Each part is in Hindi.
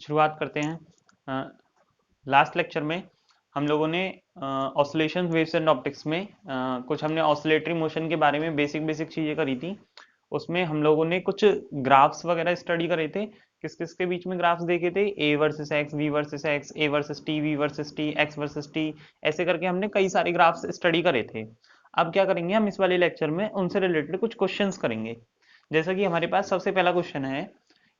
शुरुआत करते हैं। लास्ट लेक्चर में हम लोगों ने ऑसिलेशन वेव्स एंड ऑप्टिक्स में कुछ हमने ऑसिलेटरी मोशन के बारे में बेसिक बेसिक चीज़ें करी थी। उसमें हम लोगों ने कुछ ग्राफ्स वगैरह स्टडी करे थे, किस किस के बीच में ग्राफ्स देखे थे, A versus x, V versus x, A versus T, V versus T, x versus T, ऐसे करके हमने कई सारे ग्राफ्स स्टडी करे थे। अब क्या करेंगे हम इस वाले लेक्चर में उनसे रिलेटेड कुछ क्वेश्चंस करेंगे। जैसा कि हमारे पास सबसे पहला क्वेश्चन है,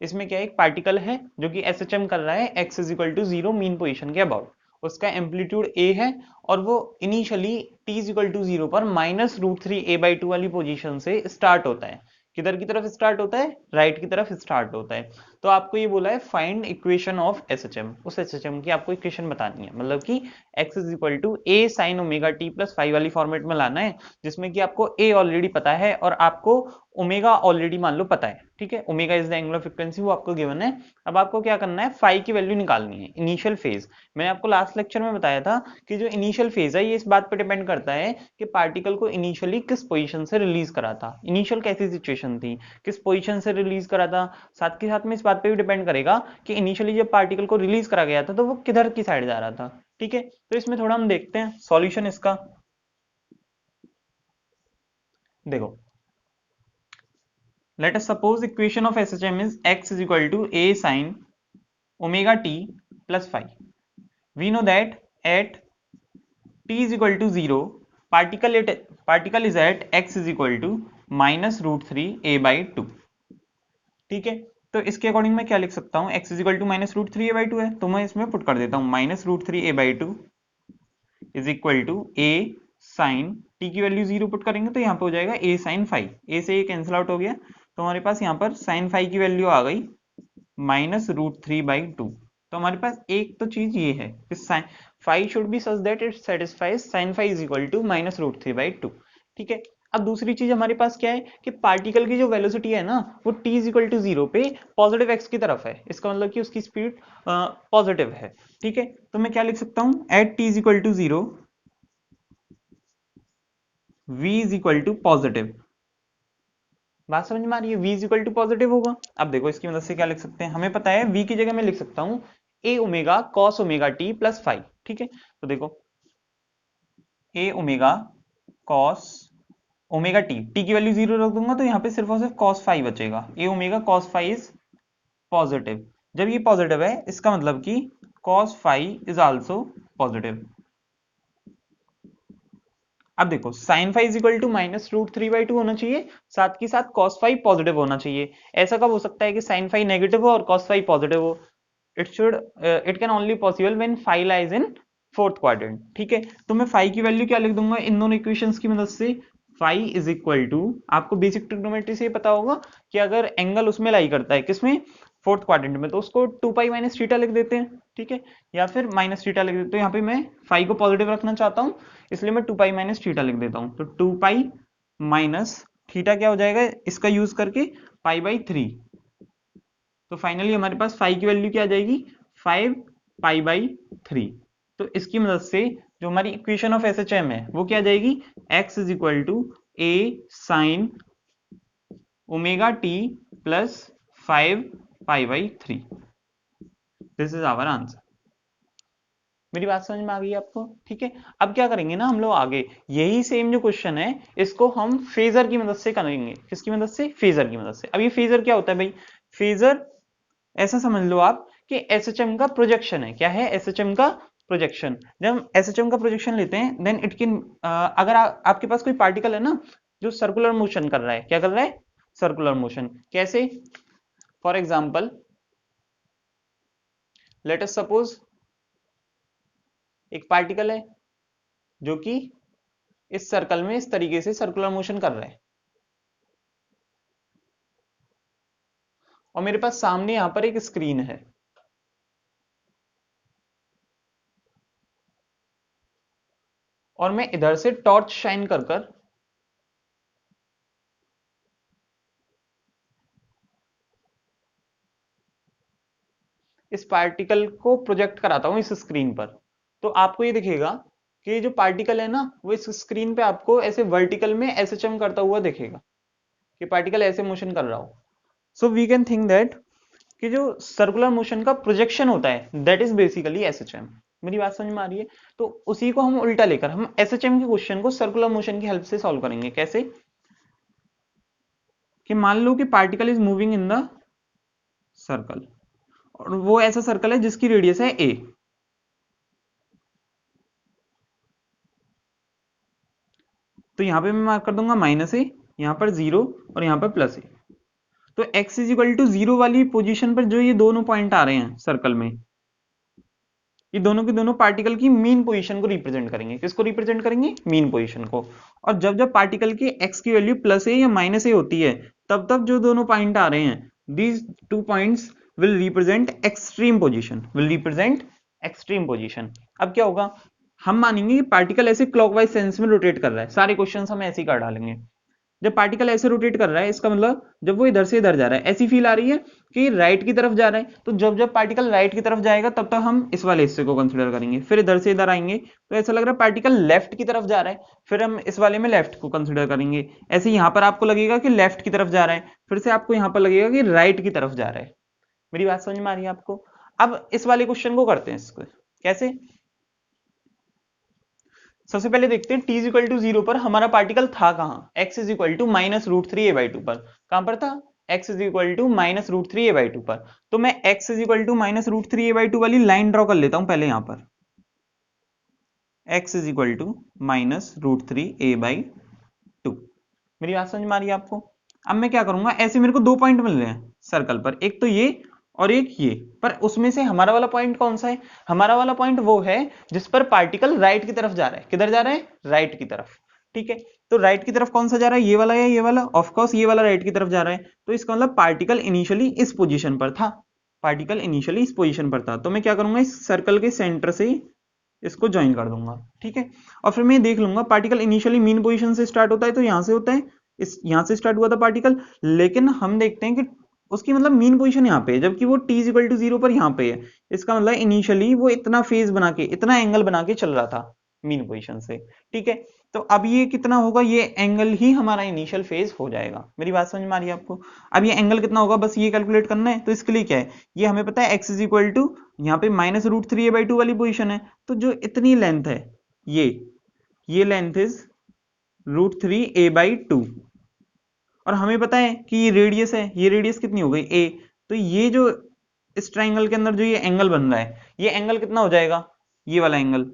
इसमें क्या एक पार्टिकल है जो कि एसएचएम कर रहा है x is equal to 0 mean position के अबाउट, उसका एम्पलीट्यूड a है और वो initially t is equal to 0 पर -√3a/2 वाली पोजीशन से स्टार्ट होता है। किधर की तरफ स्टार्ट होता है? राइट की तरफ स्टार्ट होता है। तो आपको ये बोला है फाइंड इक्वेशन ऑफ एसएचएम, उस एसएचएम की आपको इक्वेशन बतानी है, मतलब कि x is equal to a sin omega t plus phi वाली फॉर्मेट में लाना है, जिसमें कि आपको a ऑलरेडी पता है और आपको ओमेगा ऑलरेडी मान लो पता है। ठीक है, omega is the angular frequency, वो आपको गिवन है। अब आपको क्या करना है, फाई की वैल्यू निकालनी है, इनिशियल फेज। मैंने आपको लास्ट लेक्चर में बताया था कि जो इनिशियल फेज है ये इस बात पर डिपेंड करता है कि पार्टिकल को इनिशियली किस पोजीशन से रिलीज करा था, इनिशियल कैसी सिचुएशन थी, किस पोजीशन से रिलीज करा था। साथ के साथ में इस बात पे भी डिपेंड करेगा कि इनिशियली जब पार्टिकल को रिलीज करा गया था तो वो किधर की साइड जा रहा था। ठीक है, तो इसमें थोड़ा हम देखते हैं सॉल्यूशन इसका। देखो, let us suppose equation of SHM is x is equal to a sin omega t plus phi. We know that at t is equal to 0, particle is at x is equal to -√3a/2. ठीक है, तो इसके अकॉर्डिंग मैं क्या लिख सकता हूँ, x is equal to -√3a/2 है, तो मैं इसमें पुट कर देता हूँ -√3a/2 is equal to a sin t की वैल्यू 0 पुट करेंगे तो यहाँ पे हो जाएगा a sin phi, a से ये कैंसिल आउट हो गया, तो हमारे पास यहाँ पर sin phi की वैल्यू आ गई -√3/2। तो हमारे पास एक तो चीज ये है कि sin phi should be such that it satisfies sin phi is equal to -√3/2। ठीक है, अब दूसरी चीज हमारे पास क्या है कि पार्टिकल की जो वेलोसिटी है ना वो t इज इक्वल टू 0 पे पॉजिटिव x की तरफ है, इसका मतलब कि उसकी स्पीड पॉजिटिव है। ठीक है, तो मैं क्या लिख सकता हूं, at t is equal to 0 v is equal to positive. बात समझ में आ रही है, v is equal to positive होगा। अब देखो इसकी मदद से क्या लिख सकते हैं, हमें पता है v की जगह मैं लिख सकता हूं a omega cos omega t plus five. ठीक है, तो देखो a omega cos omega t की वैल्यू 0 रख दूंगा तो यहाँ पे सिर्फ और सिर्फ cos फाइव बचेगा, a omega cos phi is positive. जब ये पॉजिटिव है इसका मतलब कि cos phi is also positive. अब देखो sin phi is equal to -√3/2 होना चाहिए, साथ के साथ cos फाइव पॉजिटिव होना चाहिए। ऐसा कब हो सकता है कि sin फाइव नेगेटिव हो और cos फाइव पॉजिटिव हो? It can only possible when five lies in fourth quadrant. ठीक है, तो मैं फाइव की वैल्यू क्या लिख दूंगा इन दोनों इक्वेशंस की मदद से, फाइव इज इक्वल टू, आपको बेसिक ट्रिग्नोमेट्री से पता होगा कि अगर एंगल उसमें लाई करता है किसमें, फोर्थ क्वाड्रेंट में, तो उसको 2 पाई माइनस थीटा लिख देते हैं। ठीक है, या फिर माइनस थीटा लिख देते हैं, तो यहाँ पे मैं फाइव को पॉजिटिव रखना चाहता हूँ इसलिए मैं 2 पाई माइनस थीटा लिख देता हूँ, तो 2 पाई माइनस थीटा क्या हो जाएगा इसका यूज करके π/3। तो फाइनली हमारे पास फाइव की वैल्यू क्या आ जाएगी, 5 π/3। तो इसकी मदद से जो हमारी इक्वेशन ऑफ एसएचएम है वो क्या आ जाएगी, x is equal to a sin omega t plus 5 π/3। This is our answer. मेरी बात समझ में आ गई आपको? ठीक है, अब क्या करेंगे ना हम लोग आगे, यही सेम जो क्वेश्चन है इसको हम फेजर की मदद से करेंगे। किसकी मदद से? फेजर की मदद से। अब ये फेजर क्या होता है भाई, फेजर ऐसा समझ लो आप कि एसएचएम का प्रोजेक्शन है। क्या है? एसएचएम का प्रोजेक्शन। जब हम एसएचएम का प्रोजेक्शन लेते हैं देन इट कैन, अगर आपके पास कोई पार्टिकल है ना जो सर्कुलर मोशन कर रहा है, क्या कर रहा है? Circular motion. कैसे? For example let us suppose एक पार्टिकल है जो कि इस सर्कल में इस तरीके से सर्कुलर मोशन कर रहा है और मेरे पास सामने यहां पर एक स्क्रीन है और मैं इधर से टॉर्च शाइन कर कर इस पार्टिकल को प्रोजेक्ट कराता हूं इस स्क्रीन पर, तो आपको ये दिखेगा कि जो पार्टिकल है ना वो इस स्क्रीन पे आपको ऐसे वर्टिकल में एसएचएम करता हुआ दिखेगा कि पार्टिकल ऐसे मोशन कर रहा हो। So we can think that कि जो सर्कुलर मोशन का प्रोजेक्शन होता है दैट इज बेसिकली एसएचएम। मेरी बात समझ में आ रही है? तो उसी को हम उल्टा लेकर हम एसएचएम के क्वेश्चन को सर्कुलर मोशन की हेल्प से सॉल्व करेंगे। कैसे? कि मान लो कि particle is moving in the circle, और वो ऐसा सर्कल है जिसकी रेडियस है ए। तो यहां पे मैं मार्क कर दूंगा माइनस ए, यहां पर 0 और यहां पर प्लस ए। तो x इज इक्वल टू 0 वाली पोजीशन पर जो ये दोनों पॉइंट आ रहे हैं सर्कल में, ये दोनों के दोनों पार्टिकल की मीन पोजीशन को रिप्रेजेंट करेंगे। किसको रिप्रेजेंट करेंगे? मीन पोजीशन को। और जब जब पार्टिकल की x की वैल्यू प्लस ए या माइनस ए होती है, तब तब जो दोनों पॉइंट आ रहे हैं, these two points will represent extreme position, will represent extreme position. अब क्या होगा, हम मानेंगे कि पार्टिकल ऐसे क्लॉकवाइज सेंस में रोटेट कर रहा है। सारे क्वेश्चन हम ऐसे ही कर डालेंगे। जब पार्टिकल ऐसे रोटेट कर रहा है, इसका मतलब जब वो इधर से इधर जा रहा है, ऐसी फील आ रही है कि राइट की तरफ जा रहा है। तो जब जब पार्टिकल राइट की तरफ जाएगा तब तक हम इस वाले हिस्से को कंसीडर करेंगे। फिर इधर से इधर आएंगे तो ऐसा लग रहा है पार्टिकल लेफ्ट की तरफ जा रहा है, फिर हम इस वाले में लेफ्ट को कंसीडर करेंगे। ऐसे यहाँ पर आपको लगेगा कि लेफ्ट की तरफ जा रहा है, फिर से आपको यहाँ पर लगेगा कि राइट की तरफ जा रहा है। मेरी बात समझ में आ रही है आपको? अब इस वाले क्वेश्चन को करते हैं इसको कैसे। सबसे पहले देखते हैं t इज इक्वल टू 0 पर हमारा पार्टिकल था कहां? x is equal to minus root three a by two पर। कहां पर था? x is equal to minus root three a by two पर। तो मैं x is equal to minus root three a by two वाली लाइन ड्रॉ कर लेता हूं पहले यहां पर। x is equal to minus root three a by two. मेरी बात समझ में आ रही है आपको? अब मैं क्या करूंगा, ऐसे मेरे को दो पॉइंट मिल रहे हैं सर्कल पर, एक तो ये और एक ये। पर उसमें से हमारा वाला पॉइंट कौन सा है? हमारा वाला पॉइंट वो है जिस पर पार्टिकल राइट की तरफ जा रहा है। किधर जा रहा है? राइट की तरफ। ठीक है, तो राइट की तरफ कौन सा जा रहा है? ये वाला या ये वाला? ऑफ कोर्स ये वाला राइट की तरफ जा रहा है। तो इसका मतलब पार्टिकल इनिशियली इस पोजीशन पर था, पार्टिकल इनिशियली इस पोजीशन पर था। तो मैं क्या करूंगा, इस सर्कल के सेंटर से इसको ज्वाइन कर दूंगा। ठीक है, और फिर मैं देख लूंगा पार्टिकल इनिशियली मीन पोजीशन से स्टार्ट होता है, तो यहां से होता है, इस यहां से स्टार्ट हुआ था पार्टिकल। लेकिन हम देखते हैं कि उसकी मतलब मीन पोजीशन यहाँ पे है, जबकि वो t इक्वल टू 0 पर यहाँ पे है। इसका मतलब इनिशियली वो इतना फेज बना के, इतना एंगल बना के चल रहा था मीन पोजीशन से। ठीक है, तो अब ये कितना होगा, ये एंगल ही हमारा इनिशियल फेज हो जाएगा। मेरी बात समझ में आ रही है आपको? अब ये एंगल कितना होगा, बस ये कैलकुलेट करना है। तो इसके लिए क्या है, ये हमें पता है x इज इक्वल टू यहाँ पे minus root three a by two वाली पोजिशन है। तो जो इतनी लेंथ है, ये length is root three a by two. और हमें पता है कि ये रेडियस है, ये रेडियस कितनी हो गई a। तो ये जो इस ट्राइंगल के अंदर जो ये एंगल बन रहा है, ये एंगल कितना हो जाएगा? ये वाला एंगल,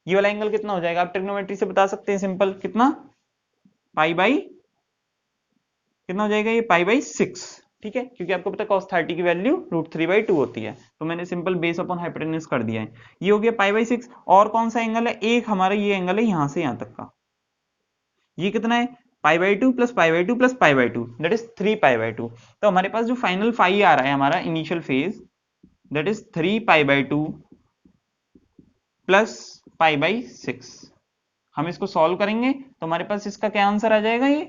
ये वाला एंगल कितना हो जाएगा? आप ट्रिग्नोमेट्री से बता सकते हैं सिंपल। कितना? पाई बाई, कितना हो जाएगा ये? Pi by six. ठीक है, क्योंकि आपको पता है cos 30 की value root three by two होती है। तो मैंने सिंपल बेस अपॉन हाइपोटेन्यूज कर दिया है। ये हो गया पाई बाई सिक्स। और कौन सा एंगल है? एक हमारा ये एंगल है यहां से यहां तक का। ये कितना है? Pi by two plus pi by two plus pi by two, that is three pi by two. तो हमारे पास जो फाइनल फाई आ रहा है हमारा initial phase, that is three pi by two plus pi by six. हम इसको सॉल्व करेंगे तो हमारे पास इसका क्या आंसर आ जाएगा? ये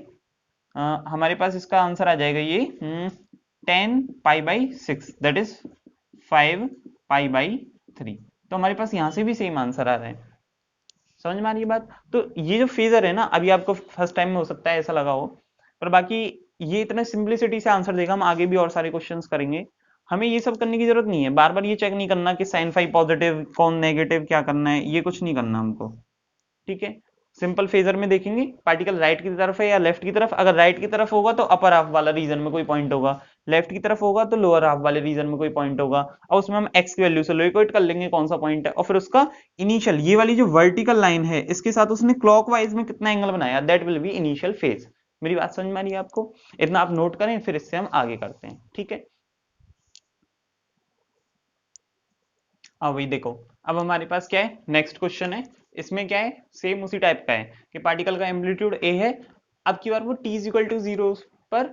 हमारे पास इसका आंसर आ जाएगा ये 10 पाई by six, that is 5 pi by three. तो हमारे पास यहां से भी सेम आंसर आ रहा है। समझ में आ रही है बात? तो ये जो फेजर है ना, अभी आपको फर्स्ट टाइम में हो सकता है ऐसा लगा हो, पर बाकी ये इतना सिंपलिसिटी से आंसर देगा। हम आगे भी और सारे क्वेश्चंस करेंगे, हमें ये सब करने की जरूरत नहीं है। बार बार ये चेक नहीं करना कि साइन फाइव पॉजिटिव कौन नेगेटिव क्या करना है, ये कुछ नहीं करना हमको। ठीक है, सिंपल फेजर में देखेंगे पार्टिकल राइट की तरफ है या लेफ्ट की तरफ। अगर राइट की तरफ होगा तो अपर हाफ वाला रीजन में कोई पॉइंट होगा, लेफ्ट की तरफ होगा तो लोअर हाफ वाले रीजन में कोई पॉइंट होगा। और उसमें हम एक्स की वैल्यू से लोकेट कर लेंगे कौन सा पॉइंट है, और फिर उसका इनिशियल, ये वाली जो वर्टिकल लाइन है इसके साथ उसने क्लॉकवाइज में कितना एंगल बनाया, that will be initial phase. मेरी बात समझ में आ रही है आपको? इतना आप नोट करें, फिर इससे हम आगे करते हैं। ठीक है, अब वही देखो, अब हमारे पास क्या है, नेक्स्ट क्वेश्चन है। इसमें क्या है, सेम उसी टाइप का है कि पार्टिकल का एम्पलीट्यूड ए है। अब की बार वो t is equal to zero पर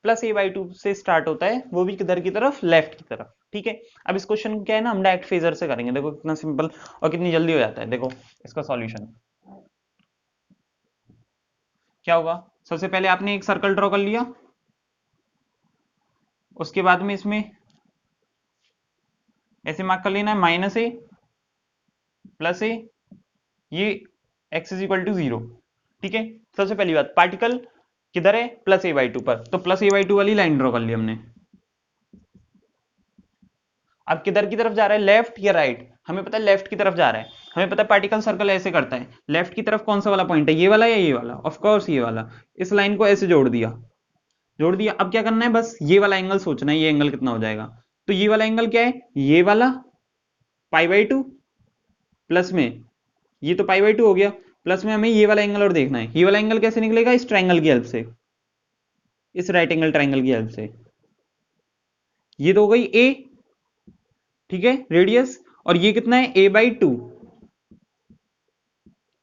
प्लस ए बाई टू से स्टार्ट होता है, वो भी किधर की तरफ? लेफ्ट की तरफ। ठीक है, अब इस क्वेश्चन को क्या है ना, हम डायरेक्ट फेजर से करेंगे। देखो कितना सिंपल और कितनी जल्दी हो जाता है। देखो इसका सॉल्यूशन क्या होगा। सबसे पहले आपने एक सर्कल ड्रॉ कर लिया, उसके बाद में इसमें ऐसे मार्क कर लेना है माइनस ए प्लस ए, ये x is equal to zero. ठीक है, सबसे पहली बात पार्टिकल किधर है? प्लस ए बाई टू पर, तो प्लस ए बाई टू वाली लाइन ड्रॉ कर ली हमने। अब किधर की तरफ जा रहा है, लेफ्ट या राइट? हमें पता है लेफ्ट की तरफ जा रहा है। हमें पता है पार्टिकल सर्कल ऐसे करता है, लेफ्ट की तरफ कौन सा वाला पॉइंट है, ये वाला या ये वाला? ऑफ कोर्स ये वाला। इस लाइन को ऐसे जोड़ दिया, जोड़ दिया। अब क्या करना है, बस ये वाला एंगल सोचना है, ये एंगल कितना हो जाएगा। तो ये वाला एंगल क्या है, ये वाला π/2 प्लस में ये तो π/2 हो गया, प्लस में हमें ये वाला एंगल और देखना है। ये वाला एंगल कैसे निकलेगा, इस ट्राइंगल की हेल्प से, इस राइट एंगल ट्राइंगल की हेल्प से। ये तो हो गई ए, ठीक है, रेडियस। और ये कितना है, a/2।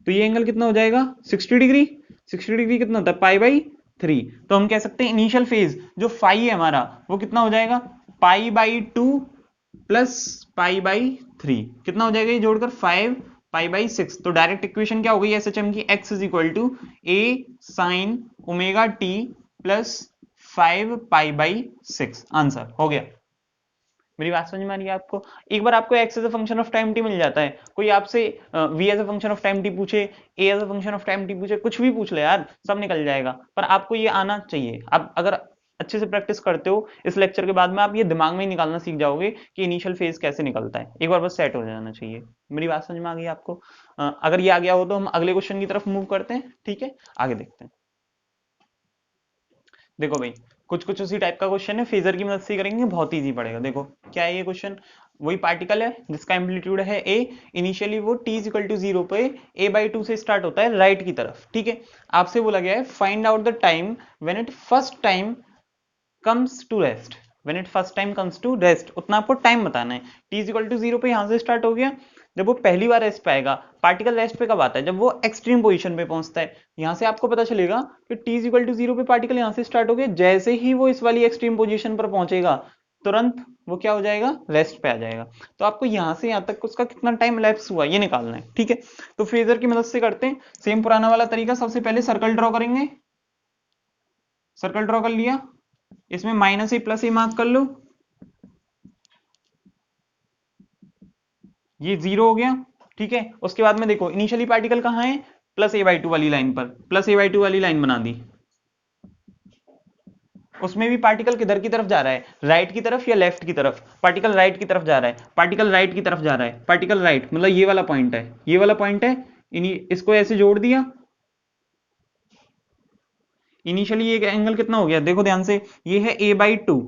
तो ये एंगल कितना हो जाएगा, 60 डिग्री। 60 डिग्री कितना होता है, π/3। तो हम कह सकते हैं इनिशियल फेज जो फाई है हमारा, वो कितना हो जाएगा, π/2 प्लस π/3। कितना हो जाएगा ये जोड़कर, 5 π/6। तो डायरेक्ट इक्वेशन क्या हो गई एसएचएम की, x is equal to a sin omega t plus 5 π/6। Answer हो गया। मेरी बात समझ में आ रही है आपको? एक बार आपको x as a function of time t मिल जाता है, कोई आपसे v as a function of time t पूछे, a as a function of time t पूछे, कुछ भी पूछ ले यार, सब निकल जाएगा। पर आपको ये आना चाहिए। आप अगर अच्छे से प्रैक्टिस करते हो, इस लेक्चर के बाद में आप ये दिमाग में ही निकालना सीख जाओगे कि इनिशियल फेज कैसे निकलता है। एक बार बस सेट हो जाना चाहिए। मेरी बात समझ में आ गई आपको? अगर ये आ गया हो तो हम अगले क्वेश्चन की तरफ मूव करते हैं, ठीक है, आगे देखते हैं। देखो भाई, कुछ कुछ उसी टाइप का क्वेश्चन है, फेजर की मदद से करेंगे, बहुत इजी पड़ेगा। देखो क्या है ये क्वेश्चन, वही पार्टिकल है जिसका एम्पलीट्यूड है a, इनिशियली वो t इज इक्वल टू 0 पे a/2 से स्टार्ट होता है राइट की तरफ, ठीक है। आपसे बोला गया है find out the time when it first time comes to rest, when it first time comes to rest, उतना आपको टाइम बताना है। t इज इक्वल टू 0 पे यहां से स्टार्ट हो गया, जब वो पहली बार रेस्ट पे आएगा। पार्टिकल रेस्ट पे कब आता है, जब वो एक्सट्रीम पोजीशन पे पहुंचता है। यहां से आपको पता चलेगा कि t इज इक्वल टू 0 पे पार्टिकल यहां से स्टार्ट हो गया, जैसे ही वो इस वाली एक्सट्रीम पोजीशन पर पहुंचेगा तुरंत वो क्या हो जाएगा, रेस्ट पे आ जाएगा। तो आपको यहां से यहां तक उसका कितना टाइम लैप्स हुआ ये निकालना है, ठीक है। तो फेजर की मदद से करते हैं, सेम पुराना वाला तरीका। सबसे पहले सर्कल ड्रॉ करेंगे, सर्कल ड्रॉ कर लिया, इसमें -a प्लस a मार्क कर लो, ये 0 हो गया, ठीक है। उसके बाद में देखो इनिशियली पार्टिकल कहाँ है, +a/2 वाली लाइन पर, +a/2 वाली लाइन बना दी। उसमें भी पार्टिकल किधर की तरफ जा रहा है, राइट की तरफ या लेफ्ट की तरफ? पार्टिकल राइट की तरफ जा रहा है, पार्टिकल राइट की तरफ जा रहा है, पार्टिकल राइट मतलब ये वाला पॉइंट है, ये वाला पॉइंट है। इसको ऐसे जोड़ दिया, इनिशियली ये एंगल कितना हो गया, देखो ध्यान से, ये है a/2,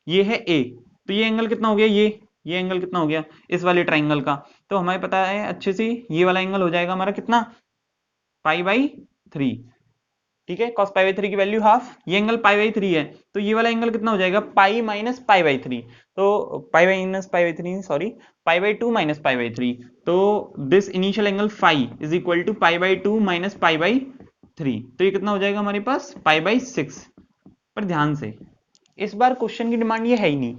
ये है a, तो ये एंगल कितना हो गया, ये एंगल कितना हो गया इस वाले ट्राइंगल का। तो हमें पता है अच्छे से, ये वाला एंगल हो जाएगा हमारा कितना, π/3, ठीक है। cos π/3 की वैल्यू हाफ, ये एंगल π/3 है, तो ये वाला एंगल कितना हो जाएगा, पाई माइनस π/3। तो पाई माइनस π/3, सॉरी, π/2 माइनस π/3। तो this initial angle phi is equal to π/2 minus π/3। तो ये कितना हो जाएगा हमारे पास, π/6। पर ध्यान से, इस बार क्वेश्चन की डिमांड ये है ही नहीं।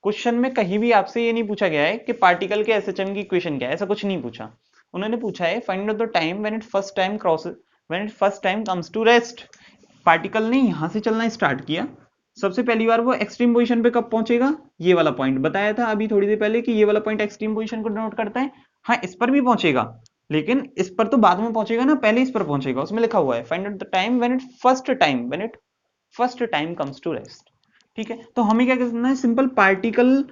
क्वेश्चन में कहीं भी आपसे ये नहीं पूछा गया है कि पार्टिकल के एसएचएम की इक्वेशन क्या है, ऐसा कुछ नहीं पूछा। उन्होंने पूछा है find out the time when it first time crosses, when it first time comes to rest. Particle ने यहां से चलना स्टार्ट किया, सबसे पहली बार वो एक्सट्रीम पोजीशन पे कब पहुंचेगा, ये वाला पॉइंट बताया था अभी थोड़ी देर पहले कि ये वाला पॉइंट एक्सट्रीम पोजीशन को डिनोट करता है। हाँ, इस पर भी पहुंचेगा, लेकिन इस पर तो बाद में पहुंचेगा ना, पहले इस पर पहुंचेगा। उसमें लिखा हुआ है find out the time when it first time comes to rest, ठीक है। तो हमें क्या करना है, सिंपल पार्टिकल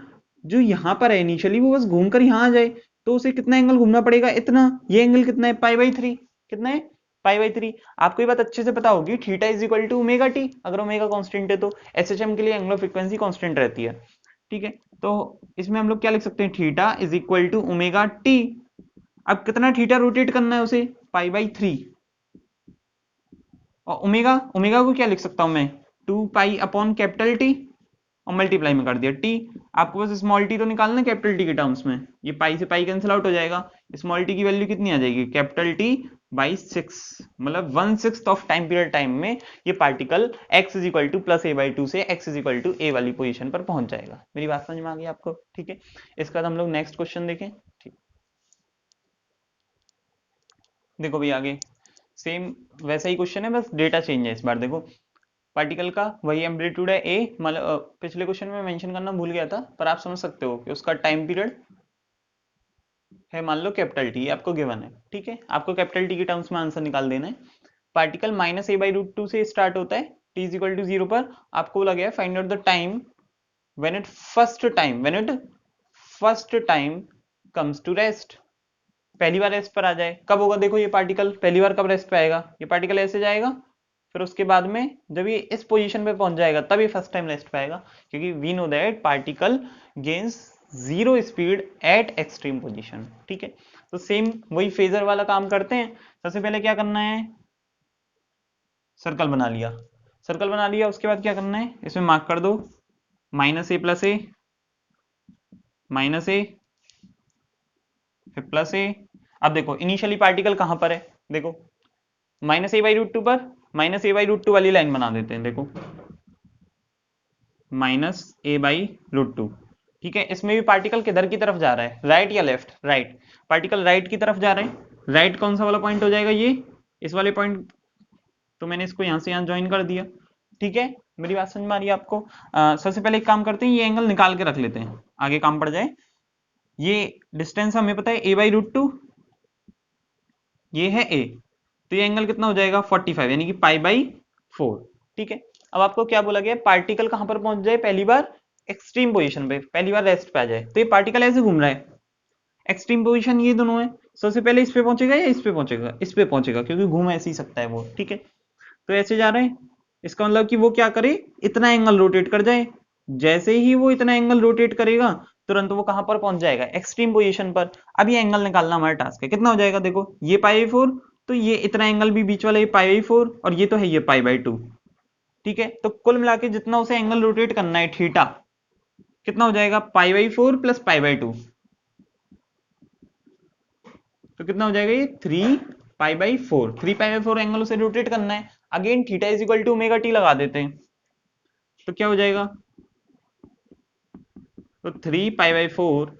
जो यहां पर है इनिशियली वो बस घूमकर यहां आ जाए, तो उसे कितना एंगल घूमना पड़ेगा, इतना। ये एंगल कितना है, π/3। कितना है, π/3। आपको ये बात अच्छे से पता होगी, theta is equal to omega t, अगर ओमेगा कांस्टेंट है तो एसएचएम के लिए एंगुलर फ्रीक्वेंसी कांस्टेंट रहती है, ठीक है। तो इसमें हम लोग क्या लिख सकते हैं, theta is equal to omega t. अब कितना थीटा रोटेट करना है उसे, π/3। और ओमेगा, ओमेगा को क्या लिख सकता हूं मैं, 2π/T, और मल्टीप्लाई में कर दिया टी। आपको बस स्मॉल टी तो निकालना है कैपिटल टी के टर्म्स में, ये पाई से पाई कैंसिल आउट हो जाएगा। स्मॉल टी की वैल्यू कितनी आ जाएगी, कैपिटल टी बाई 6, मतलब 1/6 ऑफ टाइम पीरियड टाइम में ये particle x is equal to +a/2 से x is equal to a वाली पोजीशन पर पहुंच जाएगा। मेरी बात समझ में आ गई आपको, ठीक है। इसके बाद हम लोग नेक्स्ट क्वेश्चन देखें, ठीक। देखो भाई आगे सेम वैसा ही क्वेश्चन है, बस डेटा चेंज है इस बार। देखो पार्टिकल का वही एम्पलीट्यूड है ए, मतलब पिछले क्वेश्चन में मेंशन करना भूल गया था, पर आप समझ सकते हो कि उसका टाइम पीरियड है मान लो कैपिटल टी, आपको गिवन है, ठीक है। आपको कैपिटल टी के टर्म्स में आंसर निकाल देना है। पार्टिकल -a/√2 से स्टार्ट होता है, t इज इक्वल टू 0 पर। आपको लगा है find out the time when it first time comes to rest, पहली बार रेस्ट पर आ जाए, कब होगा देखो ये पार्टिकल पहली बार कब रेस्ट पे आएगा, ये पार्टिकल ऐसे जाएगा, फिर उसके बाद में जब ये इस पोजीशन पे पहुंच जाएगा तब ये फर्स्ट टाइम रेस्ट पे आएगा, क्योंकि we know that particle gains zero speed at extreme position. ठीक है, तो सेम वही फेजर वाला काम करते हैं। सबसे पहले क्या करना है, सर्कल बना लिया, सर्कल बना लिया, उसके बाद क्या करना है, इसमें मार्क कर दो माइनस ए प्लस ए, माइनस ए फिर प्लस ए। अब देखो इनिशियली पार्टिकल कहां पर है, देखो minus a by root two पर, minus a by root two वाली लाइन बना देते हैं, देखो minus a by root two. ठीक है, इसमें भी पार्टिकल किधर की तरफ जा रहा है, राइट या लेफ्ट, राइट, पार्टिकल राइट की तरफ जा रहे हैं, राइट कौन सा वाला पॉइंट हो जाएगा, ये इस वाले पॉइंट, तो मैंने इसको यहां से यहां ज्वाइन कर दिया। ठीक है, मेरी बात समझ में आ रही है आपको। सबसे पहले एक काम करते हैं, ये एंगल निकाल के रख लेते हैं, आगे काम पड़ जाए। ये डिस्टेंस हमें पता है ए बाई रूट टू, ये है ए, तो ये एंगल कितना हो जाएगा 45, यानी कि पाई बाई 4। ठीक है, अब आपको क्या बोला गया, पार्टिकल कहां पर पहुंच जाए, पहली बार एक्सट्रीम पोजीशन पे, पहली बार रेस्ट पे आ जाए, तो ये पार्टिकल ऐसे घूम रहा है, एक्सट्रीम पोजीशन ये दोनों है, सबसे पहले इस पे पहुंचेगा या इस पे पहुंचेगा, इस पे पहुंचेगा, क्योंकि घूम ऐसे ही सकता है वो। ठीक है, तो ऐसे जा रहे हैं, इसका मतलब कि वो क्या करे, इतना एंगल रोटेट कर जाए, जैसे ही वो इतना एंगल रोटेट करेगा तुरंत वो कहां पर पहुंच जाएगा, एक्सट्रीम पोजीशन पर। अब ये एंगल निकालना हमारा टास्क है, कितना हो जाएगा, देखो ये पाई बाई 4, तो ये इतना एंगल भी बीच वाला ये पाई बाई 4, और ये तो है ये पाई बाई 2। ठीक है, तो कुल मिला के जितना उसे एंगल रोटेट करना है थीटा, कितना हो जाएगा pi by 4 plus pi by 2, तो कितना हो जाएगा ये 3 pi by 4, 3 pi by 4 angle उसे रोटेट करना है। Again theta is equal to omega t लगा देते हैं, तो क्या हो जाएगा, तो 3 pi by 4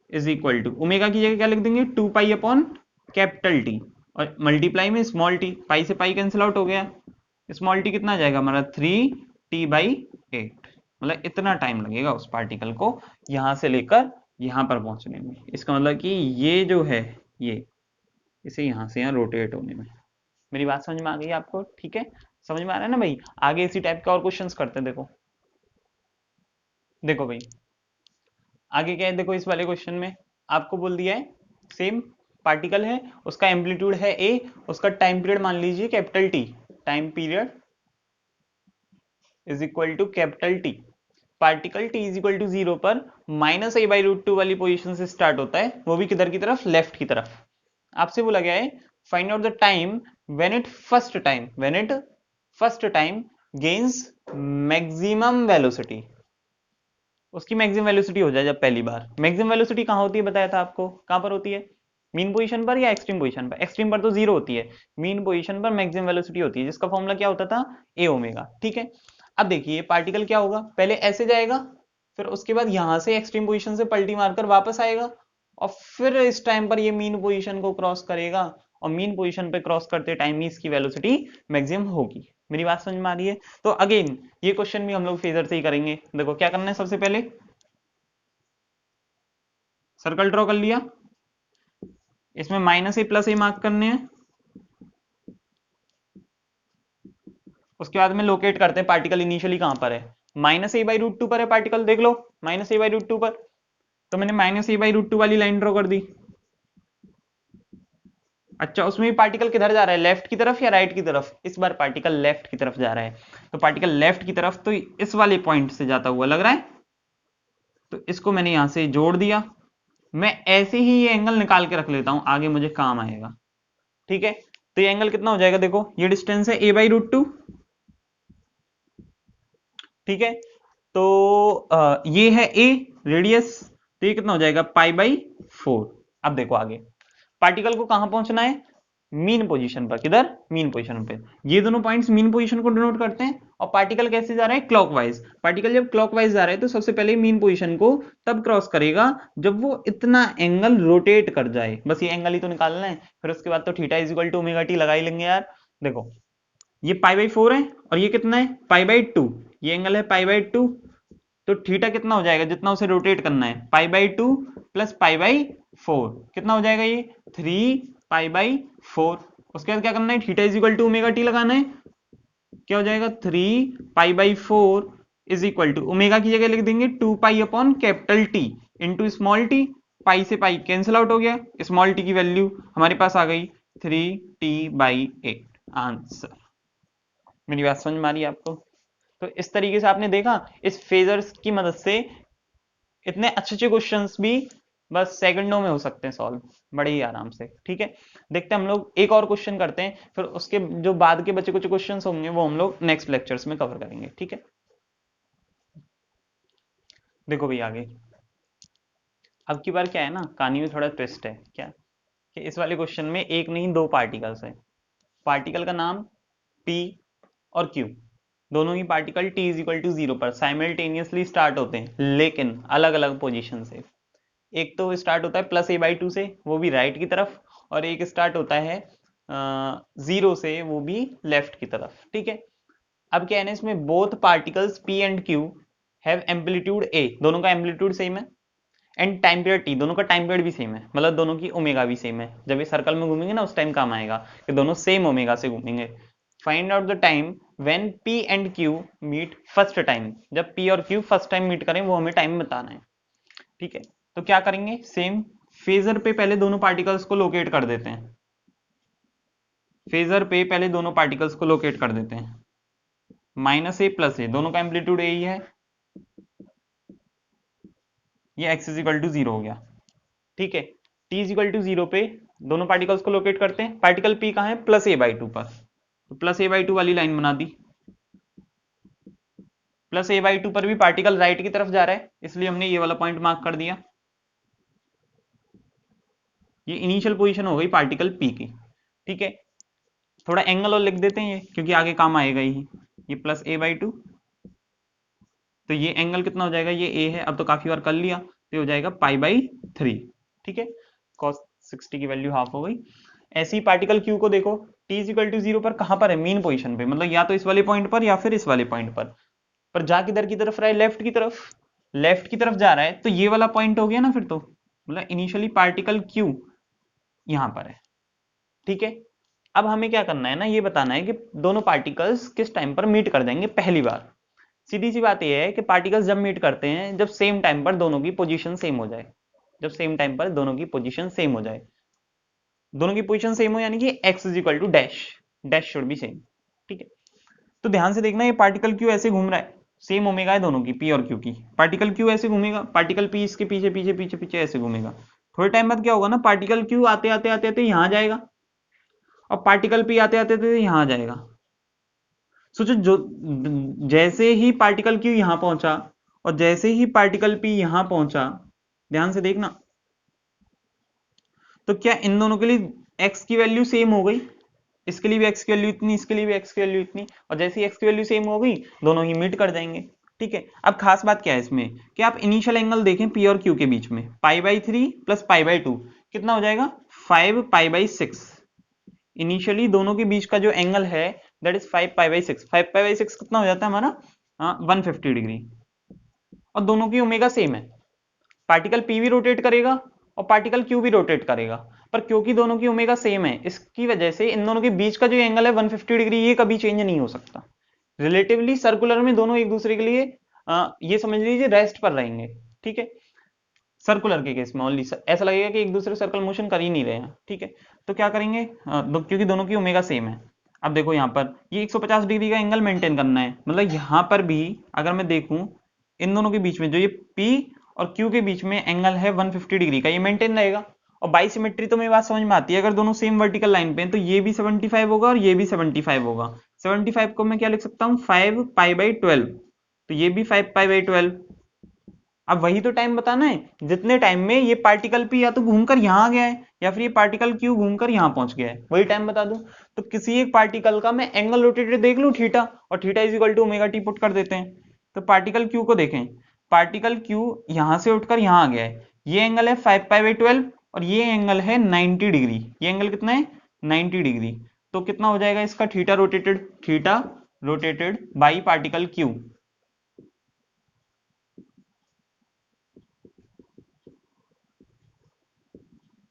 is equal to omega की जगह क्या लिख देंगे 2 पाई अपॉन कैपिटल टी, और मल्टीप्लाई में स्मॉल टी, पाई से पाई कैंसिल आउट हो गया, स्मॉल टी कितना आ जाएगा हमारा 3 टी बाई 8, मतलब इतना टाइम लगेगा उस पार्टिकल को यहां से लेकर यहां पर पहुंचने में। इसका मतलब कि ये जो है ये इसे यहां से यहां रोटेट होने में। मेरी बात समझ में आ गई आपको, ठीक है, समझ में आ रहा है ना भाई। आगे इसी टाइप के और क्वेश्चंस करते हैं, देखो देखो भाई आगे क्या है, देखो इस वाले क्वेश्चन में आपको बोल दिया है सेम पार्टिकल है, उसका एम्पलीट्यूड है ए, उसका टाइम पीरियड मान लीजिए capital t, time period is equal to capital t, particle t is equal to 0 पर minus a by root two वाली पोजीशन से स्टार्ट होता है, वो भी किधर की तरफ, लेफ्ट की तरफ। आपसे बोला गया है find out the time when it first time gains maximum velocity, उसकी मैक्सिमम वेलोसिटी हो जाए जब पहली बार। मैक्सिमम वेलोसिटी कहां होती है बताया था आपको, कहां पर होती है, मीन पोजीशन पर या एक्सट्रीम पोजीशन पर, एक्सट्रीम पर तो 0 होती है, मीन पोजीशन पर मैक्सिमम वेलोसिटी होती है, जिसका फॉर्मूला क्या होता था, ए ओमेगा। ठीक है, अब देखिए पार्टिकल क्या होगा, पहले ऐसे जाएगा, फिर उसके बाद यहां से एक्सट्रीम पोजीशन से पलटी मारकर वापस आएगा, और फिर इस टाइम पर ये मीन पोजीशन को क्रॉस करेगा, और मीन पोजीशन पे क्रॉस करते टाइम ही इसकी वेलोसिटी मैक्सिमम होगी। मेरी बात समझ में आ रही है। तो अगेन ये क्वेश्चन भी हम लोग फेजर से ही करेंगे। देखो क्या करना है, सबसे पहले सर्कल ड्रॉ कर लिया, इसमें माइनस ए प्लस ए मार्क करने हैं, उसके बाद में लोकेट करते हैं पार्टिकल इनिशियली कहां पर है, minus a by root two पर है पार्टिकल, देख लो minus a by root two पर, तो मैंने minus a by root two वाली लाइन ड्रॉ कर दी। अच्छा, उसमें भी पार्टिकल किधर जा रहा है, लेफ्ट की तरफ या राइट की तरफ, इस बार पार्टिकल लेफ्ट की तरफ जा रहा है, तो पार्टिकल लेफ्ट की तरफ तो इस वाले पॉइंट से जाता हुआ लग रहा है, तो इसको मैंने यहां से जोड़ दिया। मैं ऐसे ही ये एंगल निकाल के रख लेता हूं, आगे मुझे काम आएगा। ठीक है, तो ये एंगल कितना हो जाएगा, देखो ये डिस्टेंस है ए बाई रूट टू, ठीक है, तो ये है ए रेडियस, तो ये कितना हो जाएगा पाई बाई 4। अब देखो आगे पार्टिकल को कहां पहुंचना है, मीन पोजीशन पर, किधर, मीन पोजीशन पे, ये दोनों पॉइंट्स मीन पोजीशन को डिनोट करते हैं। और पार्टिकल कैसे जा रहा है, क्लॉकवाइज, पार्टिकल जब क्लॉकवाइज जा रहा है तो सबसे पहले मीन पोजीशन को तब क्रॉस करेगा जब वो इतना एंगल रोटेट कर जाए, बस ये एंगल ही तो निकालना है, फिर उसके बाद तो theta is equal to omega t लगा ही लेंगे यार। देखो ये पाई बाई 4 है और ये कितना है पाई बाई 2, ये एंगल है पाई बाई 2, तो थीटा कितना हो जाएगा, जितना उसे रोटेट करना है पाई बाई 2 प्लस पाई बाई 4, कितना हो जाएगा ये 3 पाई बाई 4। उसके बाद क्या करना है, theta is equal to omega t लगाना है, क्या हो जाएगा 3 pi by 4 is equal to omega की जगह लिख देंगे 2 pi upon capital t, into small t, pi से पाई कैंसिल आउट हो गया, स्मॉल टी की वैल्यू हमारे पास आ गई 3t/8 आंसर। मेरी बात समझ में आ रही है आपको? तो इस तरीके से आपने देखा इस फेजर्स की मदद से इतने अच्छे अच्छे क्वेश्चंस भी बस सेकंडों में हो सकते हैं सॉल्व, बड़े ही आराम से। ठीक है, देखते हैं हम लोग एक और क्वेश्चन करते हैं, फिर उसके जो बाद के बचे कुछ क्वेश्चंस होंगे वो हम लोग नेक्स्ट लेक्चर्स में कवर करेंगे। ठीक है, देखो भाई आगे, अब की बार क्या है ना, कहानी में थोड़ा ट्विस्ट है। क्या कि इस वाले क्वेश्चन में एक नहीं दो पार्टिकल्स है। पार्टिकल का नाम P और Q, दोनों ही particle t is equal to 0 पर साइमल्टेनियसली स्टार्ट होते हैं, लेकिन अलग अलग पोजीशन से। एक तो स्टार्ट होता है +a/2 से, वो भी राइट की तरफ, और एक स्टार्ट होता है 0 से, वो भी लेफ्ट की तरफ। ठीक है, अब क्या है ना, इसमें both particles P and Q have amplitude a, दोनों का एम्पलीट्यूड सेम है, एंड टाइम पीरियड t, दोनों का टाइम पीरियड भी सेम है, मतलब दोनों की ओमेगा भी सेम है। जब ये सर्कल में घूमेंगे ना उस टाइम काम आएगा कि दोनों सेम ओमेगा से घूमेंगे। Find out the time when P and Q meet first time, जब P और Q फर्स्ट टाइम मीट करें वो हमें टाइम बताना है। ठीक है, तो क्या करेंगे, सेम फेजर पे पहले दोनों पार्टिकल्स को लोकेट कर देते हैं। फेजर पे पहले दोनों पार्टिकल्स को लोकेट कर देते हैं, -a+a, दोनों का एम्पलीट्यूड a ही है, ये x इज इक्वल टू 0 हो गया। ठीक है, t इज इक्वल टू 0 पे दोनों पार्टिकल्स को लोकेट करते हैं। पार्टिकल p कहाँ है, +a/2 पर, तो +a/2 वाली लाइन बना दी। +a/2 पर भी पार्टिकल राइट की तरफ जा रहा है, इसलिए हमने ये वाला पॉइंट मार्क कर दिया। ये इनिशियल पोजीशन हो गई पार्टिकल p की। ठीक है, थोड़ा एंगल और लिख देते हैं ये, क्योंकि आगे काम आएगा ही। ये +a/2, तो ये एंगल कितना हो जाएगा, ये a है, अब तो काफी बार कर लिया, तो हो जाएगा π/3। ठीक है, cos 60 की वैल्यू हाफ हो गई। ऐसी पार्टिकल q को देखो, t इज इक्वल टू 0 पर कहां पर है, मीन पोजीशन पे, मतलब या तो इस वाले पॉइंट पर या फिर इस वाले पॉइंट पर जा किधर की तरफ रहा है, लेफ्ट की तरफ, लेफ्ट की तरफ जा रहा है, तो ये वाला पॉइंट हो गया ना फिर तो, मतलब इनिशियली पार्टिकल q यहां पर है। ठीक है, अब हमें क्या करना है ना, ये बताना है कि दोनों पार्टिकल्स किस टाइम पर मीट कर जाएंगे पहली बार। सीधी सी बात यह है कि पार्टिकल्स जब मीट करते हैं जब सेम टाइम पर दोनों की पोजीशन सेम हो जाए, जब सेम टाइम पर दोनों की पोजीशन सेम हो जाए, दोनों की पोजीशन सेम हो, यानी कि x is equal to dash, dash should be same. ठीक है, तो ध्यान से देखना, ये पार्टिकल q ऐसे घूम रहा है, सेम ओमेगा है दोनों की, p और q की। पार्टिकल q ऐसे घूमेगा, पार्टिकल p इसके पीछे पीछे पीछे पीछे ऐसे घूमेगा। थोड़े टाइम बाद क्या होगा ना, पार्टिकल q आते आते आते आते यहां जाएगा, और पार्टिकल p आते आते आते यहां जाएगा। सोचो, जो जैसे ही पार्टिकल q यहां पहुंचा और जैसे ही पार्टिकल p यहां पहुंचा, ध्यान से देखना, तो क्या इन दोनों के लिए x की वैल्यू सेम हो गई, इसके लिए भी x की वैल्यू इतनी, इसके लिए भी x की वैल्यू इतनी, और जैसे ही x की वैल्यू सेम हो गई दोनों ही मीट कर जाएंगे। ठीक है, अब खास बात क्या है इसमें कि आप इनिशियल एंगल देखें p और q के बीच में, π/3 + π/2 कितना हो जाएगा, 5π/6। इनिशियली दोनों के बीच का जो एंगल है दैट इज 5π/6। 5π/6 कितना हो जाता है हमारा, 150 डिग्री, और दोनों की ओमेगा सेम है। पार्टिकल p भी रोटेट करेगा और पार्टिकल q भी रोटेट करेगा, पर क्योंकि दोनों की ओमेगा सेम है इसकी वजह से इन दोनों के बीच का जो एंगल है 150 डिग्री, ये कभी चेंज नहीं हो सकता। रिलेटिवली सर्कुलर में दोनों एक दूसरे के लिए ये समझ लीजिए रेस्ट पर रहेंगे। ठीक है, सर्कुलर के केस में ओनली ऐसा लगेगा कि एक दूसरे सर्कल मोशन कर ही नहीं रहे हैं। ठीक है, तो क्या करेंगे, क्योंकि दोनों की ओमेगा सेम है। अब देखो यहाँ पर ये 150 डिग्री का एंगल मेंटेन करना है, मतलब यहाँ पर भी अगर मैं देखूं इन दोनों के बीच में जो ये P और Q के बीच में एंगल है 150 डिग्री का, ये मेंटेन रहेगा। और बाई सिमेट्री तो मेरी बात समझ में आती है, अगर दोनों सेम वर्टिकल लाइन पे हैं तो ये भी 75 होगा और ये भी 75 होगा। 75 को मैं क्या लिख सकता हूँ, 5π/12, तो ये भी 5π/12। अब वही तो टाइम बताना है जितने टाइम में ये पार्टिकल P या तो घूमकर यहां आ गया है या फिर ये पार्टिकल Q घूमकर यहां पहुंच गया है, वही टाइम बता दूं। तो किसी एक पार्टिकल का मैं एंगल रोटेटेड देख लूं थीटा, और theta is equal to omega t put कर देते हैं। तो पार्टिकल Q को देखें, पार्टिकल Q यहां से उठकर यहां आ गया है, ये एंगल है 5π/12 और ये एंगल है 90 डिग्री। ये एंगल कितना है, 90 डिग्री। तो कितना हो जाएगा इसका, theta rotated by particle Q,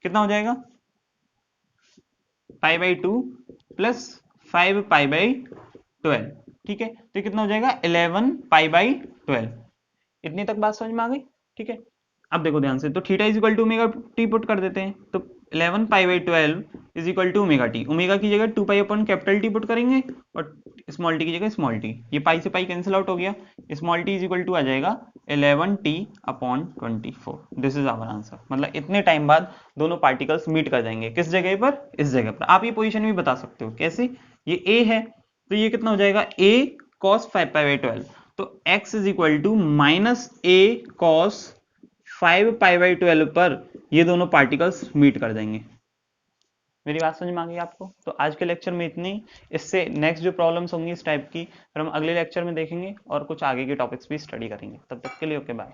कितना हो जाएगा, π/2 प्लस 5π/12। ठीक है, तो कितना हो जाएगा, 11π/12। इतनी तक बात समझ में आ गई। ठीक है, अब देखो ध्यान से, तो theta is equal to omega t put कर देते हैं, तो 11 pi by 12 is equal to omega t, omega की जगह 2 pi upon capital t put करेंगे और स्मॉल टी की जगह स्मॉल टी, ये पाई से पाई कैंसिल आउट हो गया, small t is equal to आ जाएगा 11 t upon 24। This is our answer. मतलब इतने टाइम बाद दोनों पार्टिकल्स मीट कर जाएंगे, किस जगह पर, इस जगह पर। आप ये पोजीशन भी बता सकते हो कैसे, ये ए है तो ये कितना हो जाएगा a cos 5 पाई बाई 12, तो x is equal to minus a cos 5 pi by 12 पर ये दोनों पार्टिकल्स मीट कर जाएंगे। मेरी बात समझ में आ गई आपको? तो आज के लेक्चर में इतनी। इससे नेक्स्ट जो प्रॉब्लम्स होंगी इस टाइप की फिर हम अगले लेक्चर में देखेंगे और कुछ आगे के टॉपिक्स भी स्टडी करेंगे। तब तक के लिए ओके बाय।